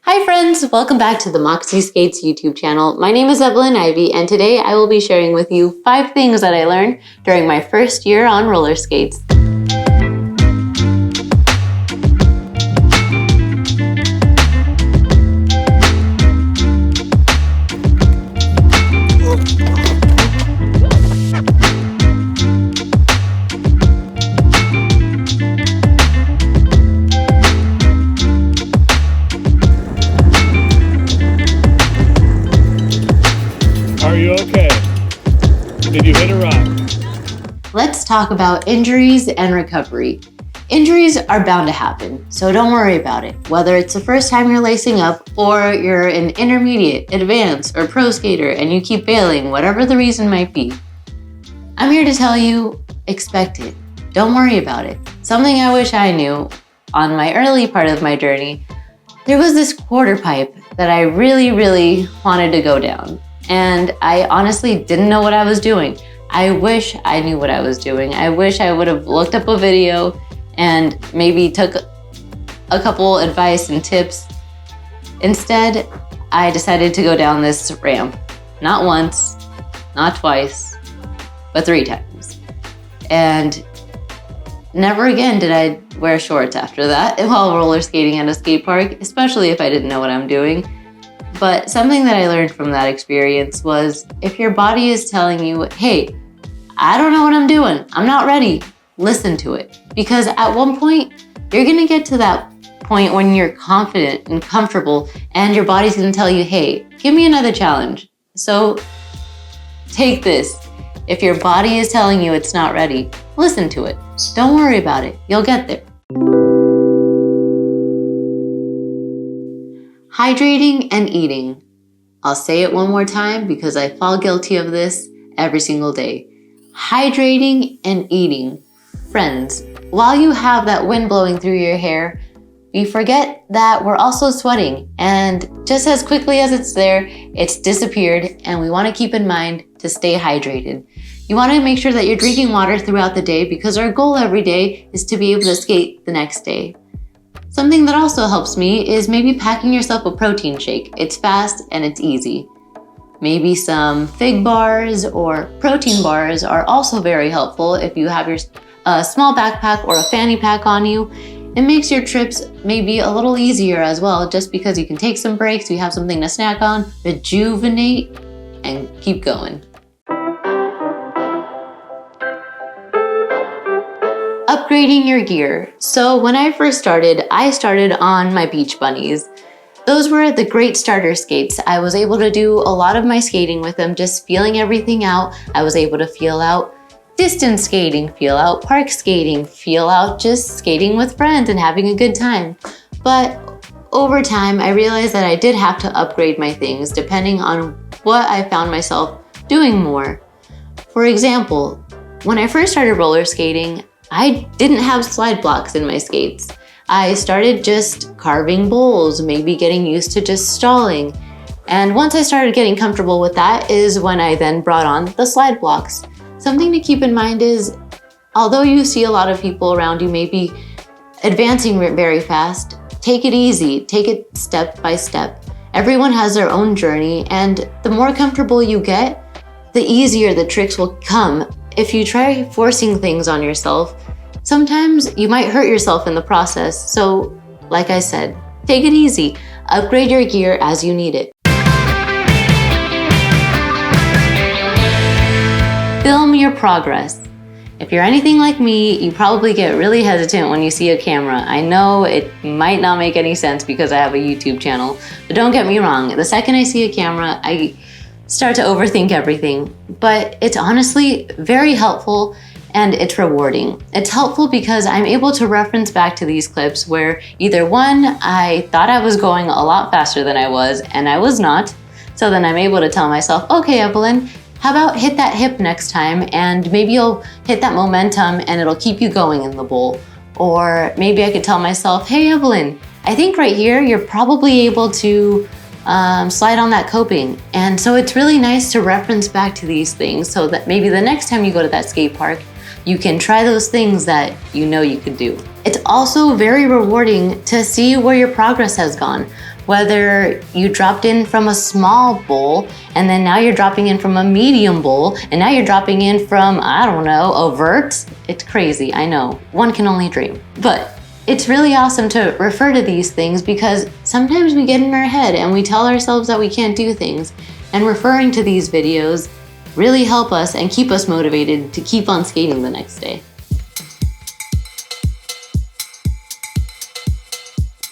Hi friends, welcome back to the Moxi Skates YouTube channel. My name is Evelyn Ivyy, and today I will be sharing with you 5 things that I learned during my first year on roller skates. Are you okay? Did you hit a rock? Let's talk about injuries and recovery. Injuries are bound to happen, so don't worry about it. Whether it's the first time you're lacing up or you're an intermediate, advanced, or pro skater and you keep failing, whatever the reason might be. I'm here to tell you, expect it. Don't worry about it. Something I wish I knew on my early part of my journey, there was this quarter pipe that I really wanted to go down. And I honestly didn't know what I was doing. I wish I knew what I was doing. I wish I would have looked up a video and maybe took a couple advice and tips. Instead, I decided to go down this ramp. Not once, not twice, but 3 times. And never again did I wear shorts after that while roller skating at a skate park, especially if I didn't know what I'm doing. But something that I learned from that experience was if your body is telling you, hey, I don't know what I'm doing, I'm not ready, listen to it. Because at one point, you're gonna get to that point when you're confident and comfortable and your body's gonna tell you, hey, give me another challenge. So take this. If your body is telling you it's not ready, listen to it. Don't worry about it, you'll get there. Hydrating and eating. I'll say it one more time because I fall guilty of this every single day. Hydrating and eating. Friends, while you have that wind blowing through your hair, we forget that we're also sweating, and just as quickly as it's there, it's disappeared, and we want to keep in mind to stay hydrated. You want to make sure that you're drinking water throughout the day because our goal every day is to be able to skate the next day. Something that also helps me is maybe packing yourself a protein shake. It's fast and it's easy. Maybe some fig bars or protein bars are also very helpful if you have your small backpack or a fanny pack on you. It makes your trips maybe a little easier as well, just because you can take some breaks, you have something to snack on, rejuvenate, and keep going. Upgrading your gear. So when I first started, I started on my beach bunnies. Those were the great starter skates. I was able to do a lot of my skating with them, just feeling everything out. I was able to feel out distance skating, feel out park skating, feel out just skating with friends and having a good time. But over time, I realized that I did have to upgrade my things depending on what I found myself doing more. For example, when I first started roller skating, I didn't have slide blocks in my skates. I started just carving bowls, maybe getting used to just stalling. And once I started getting comfortable with that is when I then brought on the slide blocks. Something to keep in mind is, although you see a lot of people around you maybe advancing very fast, take it easy, take it step by step. Everyone has their own journey, and the more comfortable you get, the easier the tricks will come. If you try forcing things on yourself, sometimes you might hurt yourself in the process. So, like I said, take it easy. Upgrade your gear as you need it. Film your progress. If you're anything like me, you probably get really hesitant when you see a camera. I know it might not make any sense because I have a YouTube channel, but don't get me wrong. The second I see a camera, I start to overthink everything, but it's honestly very helpful and it's rewarding. It's helpful because I'm able to reference back to these clips where either one, I thought I was going a lot faster than I was and I was not. So then I'm able to tell myself, okay, Evelyn, how about hit that hip next time and maybe you'll hit that momentum and it'll keep you going in the bowl. Or maybe I could tell myself, hey, Evelyn, I think right here, you're probably able to slide on that coping. And so it's really nice to reference back to these things so that maybe the next time you go to that skate park, you can try those things that you know you could do. It's also very rewarding to see where your progress has gone. Whether you dropped in from a small bowl and then now you're dropping in from a medium bowl and now you're dropping in from, I don't know, a vert. It's crazy, I know. One can only dream. But it's really awesome to refer to these things because sometimes we get in our head and we tell ourselves that we can't do things. And referring to these videos really help us and keep us motivated to keep on skating the next day.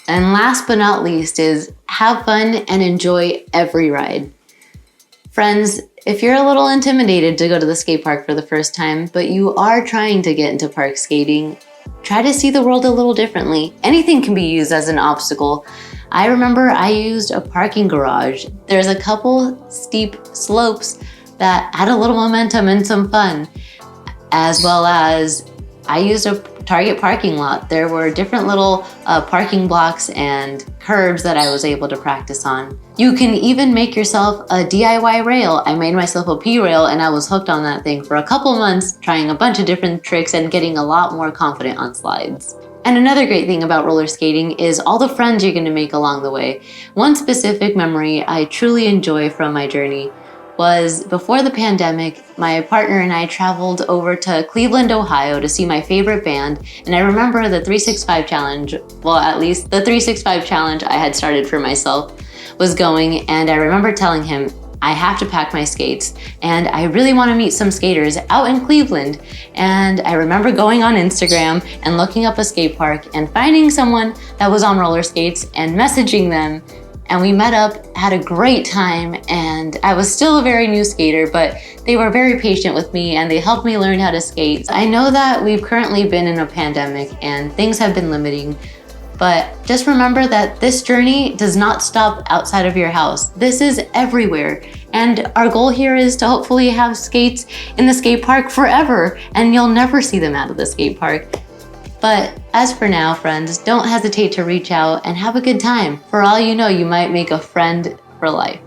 And last but not least is have fun and enjoy every ride. Friends, if you're a little intimidated to go to the skate park for the first time, but you are trying to get into park skating, try to see the world a little differently. Anything can be used as an obstacle. I remember I used a parking garage. There's a couple steep slopes that had a little momentum and some fun, as well as I used a Target parking lot. There were different little parking blocks and curbs that I was able to practice on. You can even make yourself a DIY rail. I made myself a P-rail and I was hooked on that thing for a couple months, trying a bunch of different tricks and getting a lot more confident on slides. And another great thing about roller skating is all the friends you're going to make along the way. One specific memory I truly enjoy from my journey was before the pandemic, my partner and I traveled over to Cleveland, Ohio to see my favorite band. And I remember the 365 challenge, well, at least the 365 challenge I had started for myself was going. And I remember telling him, I have to pack my skates and I really want to meet some skaters out in Cleveland. And I remember going on Instagram and looking up a skate park and finding someone that was on roller skates and messaging them. And we met up, had a great time, and I was still a very new skater, but they were very patient with me and they helped me learn how to skate. I know that we've currently been in a pandemic and things have been limiting, but just remember that this journey does not stop outside of your house. This is everywhere. And our goal here is to hopefully have skates in the skate park forever, and you'll never see them out of the skate park. But as for now, friends, don't hesitate to reach out and have a good time. For all you know, you might make a friend for life.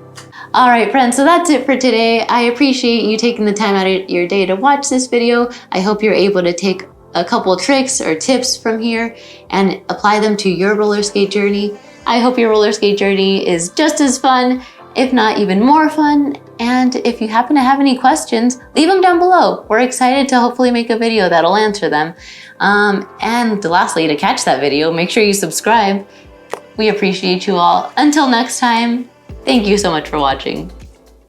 All right, friends, so that's it for today. I appreciate you taking the time out of your day to watch this video. I hope you're able to take a couple tricks or tips from here and apply them to your roller skate journey. I hope your roller skate journey is just as fun, if not even more fun. And if you happen to have any questions, leave them down below. We're excited to hopefully make a video that'll answer them. And lastly, to catch that video, make sure you subscribe. We appreciate you all. Until next time, thank you so much for watching.